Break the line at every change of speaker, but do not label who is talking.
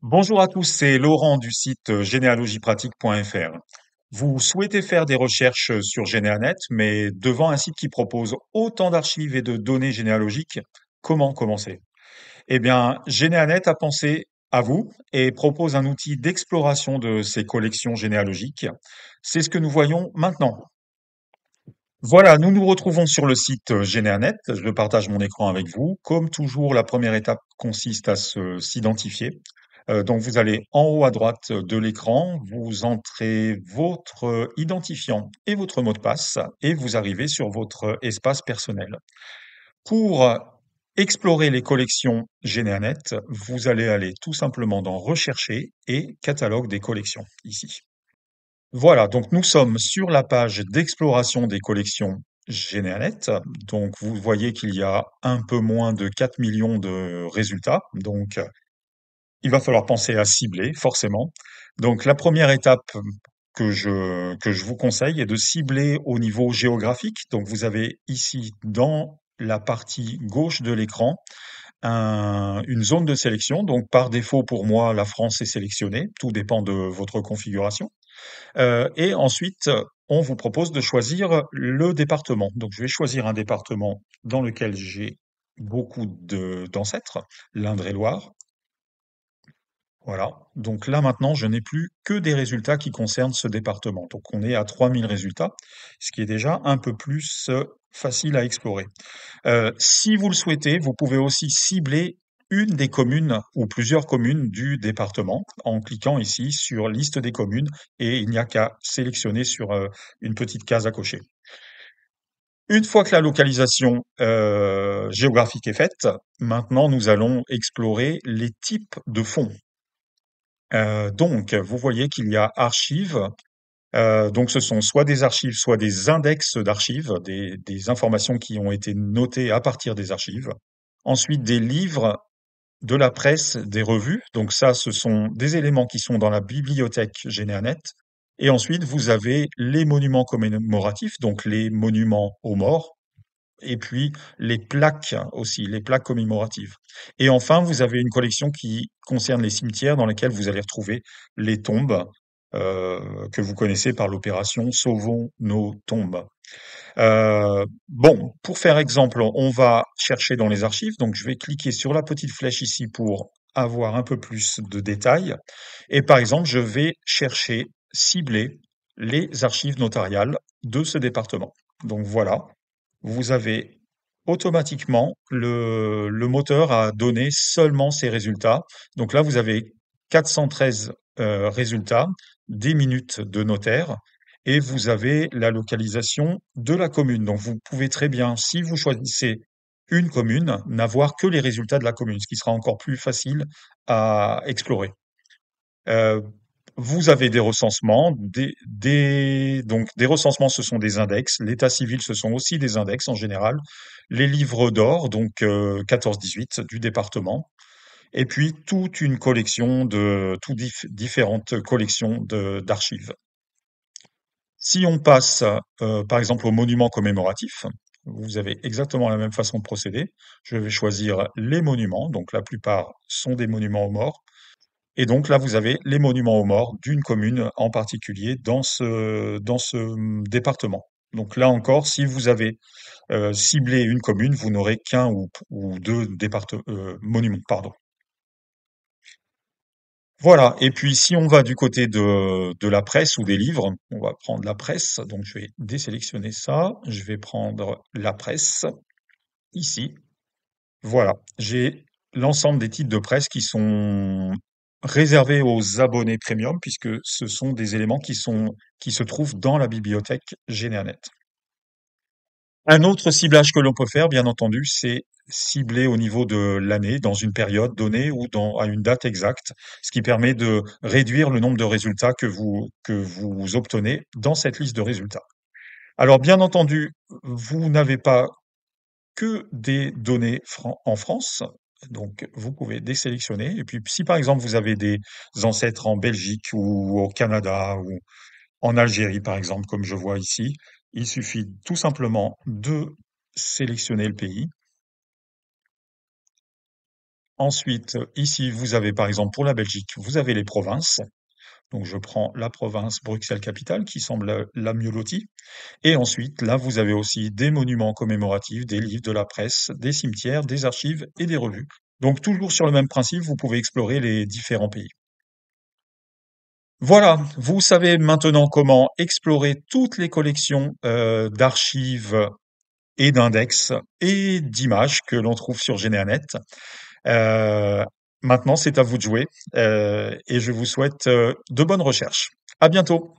Bonjour à tous, c'est Laurent du site généalogiepratique.fr. Vous souhaitez faire des recherches sur Généanet, mais devant un site qui propose autant d'archives et de données généalogiques, comment commencer? Eh bien, Généanet a pensé à vous et propose un outil d'exploration de ces collections généalogiques. C'est ce que nous voyons maintenant. Voilà, nous nous retrouvons sur le site Généanet. Je partage mon écran avec vous. Comme toujours, la première étape consiste à s'identifier. Donc, vous allez en haut à droite de l'écran, vous entrez votre identifiant et votre mot de passe et vous arrivez sur votre espace personnel. Pour explorer les collections Généanet, vous allez aller tout simplement dans Rechercher et Catalogue des collections, ici. Voilà, donc nous sommes sur la page d'exploration des collections Généanet. Donc vous voyez qu'il y a un peu moins de 4 millions de résultats. Donc il va falloir penser à cibler, forcément. Donc la première étape que je vous conseille est de cibler au niveau géographique. Donc vous avez ici dans la partie gauche de l'écran une zone de sélection. Donc par défaut pour moi, la France est sélectionnée. Tout dépend de votre configuration. Et ensuite, on vous propose de choisir le département. Donc, je vais choisir un département dans lequel j'ai beaucoup d'ancêtres, l'Indre-et-Loire. Voilà. Donc là, maintenant, je n'ai plus que des résultats qui concernent ce département. Donc, on est à 3000 résultats, ce qui est déjà un peu plus facile à explorer. Si vous le souhaitez, vous pouvez aussi cibler une des communes ou plusieurs communes du département en cliquant ici sur liste des communes et il n'y a qu'à sélectionner sur une petite case à cocher. Une fois que la localisation géographique est faite, maintenant nous allons explorer les types de fonds. Donc, vous voyez qu'il y a archives. Donc, ce sont soit des archives, soit des index d'archives, des informations qui ont été notées à partir des archives. Ensuite, des livres, de la presse, des revues. Donc ça, ce sont des éléments qui sont dans la bibliothèque Généanet. Et ensuite, vous avez les monuments commémoratifs, donc les monuments aux morts, et puis les plaques aussi, les plaques commémoratives. Et enfin, vous avez une collection qui concerne les cimetières dans lesquels vous allez retrouver les tombes que vous connaissez par l'opération Sauvons nos tombes. Bon, pour faire exemple, on va chercher dans les archives. Donc, je vais cliquer sur la petite flèche ici pour avoir un peu plus de détails. Et par exemple, je vais chercher, cibler les archives notariales de ce département. Donc voilà, vous avez automatiquement le moteur a donné seulement ces résultats. Donc là, vous avez 413 résultats, des minutes de notaire, et vous avez la localisation de la commune. Donc vous pouvez très bien, si vous choisissez une commune, n'avoir que les résultats de la commune, ce qui sera encore plus facile à explorer. Euh, Vous avez des recensements, donc des recensements, ce sont des index. L'état civil, ce sont aussi des index en général. Les livres d'or, donc 14-18 du département. Et puis toute une collection différentes collections d'archives. Si on passe, par exemple, aux monuments commémoratifs, vous avez exactement la même façon de procéder. Je vais choisir les monuments, donc la plupart sont des monuments aux morts. Et donc là, vous avez les monuments aux morts d'une commune en particulier dans ce département. Donc là encore, si vous avez ciblé une commune, vous n'aurez qu'un ou deux monuments, pardon. Voilà. Et puis si on va du côté de la presse ou des livres, on va prendre la presse. Donc je vais désélectionner ça. Je vais prendre la presse ici. Voilà. J'ai l'ensemble des titres de presse qui sont réservés aux abonnés premium puisque ce sont des éléments qui se trouvent dans la bibliothèque Généanet. Un autre ciblage que l'on peut faire, bien entendu, c'est cibler au niveau de l'année, dans une période donnée ou à une date exacte, ce qui permet de réduire le nombre de résultats que vous obtenez dans cette liste de résultats. Alors, bien entendu, vous n'avez pas que des données en France, donc vous pouvez désélectionner. Et puis, si par exemple vous avez des ancêtres en Belgique ou au Canada ou en Algérie, par exemple, comme je vois ici, il suffit tout simplement de sélectionner le pays Ensuite, ici, vous avez par exemple pour la Belgique, vous avez les provinces. Donc je prends la province Bruxelles-Capitale qui semble la mieux lotie. Et ensuite, là, vous avez aussi des monuments commémoratifs, des livres, de la presse, des cimetières, des archives et des revues. Donc toujours sur le même principe, vous pouvez explorer les différents pays. Voilà, vous savez maintenant comment explorer toutes les collections d'archives et d'index et d'images que l'on trouve sur GeneaNet. Euh, Maintenant, c'est à vous de jouer et je vous souhaite de bonnes recherches. À bientôt.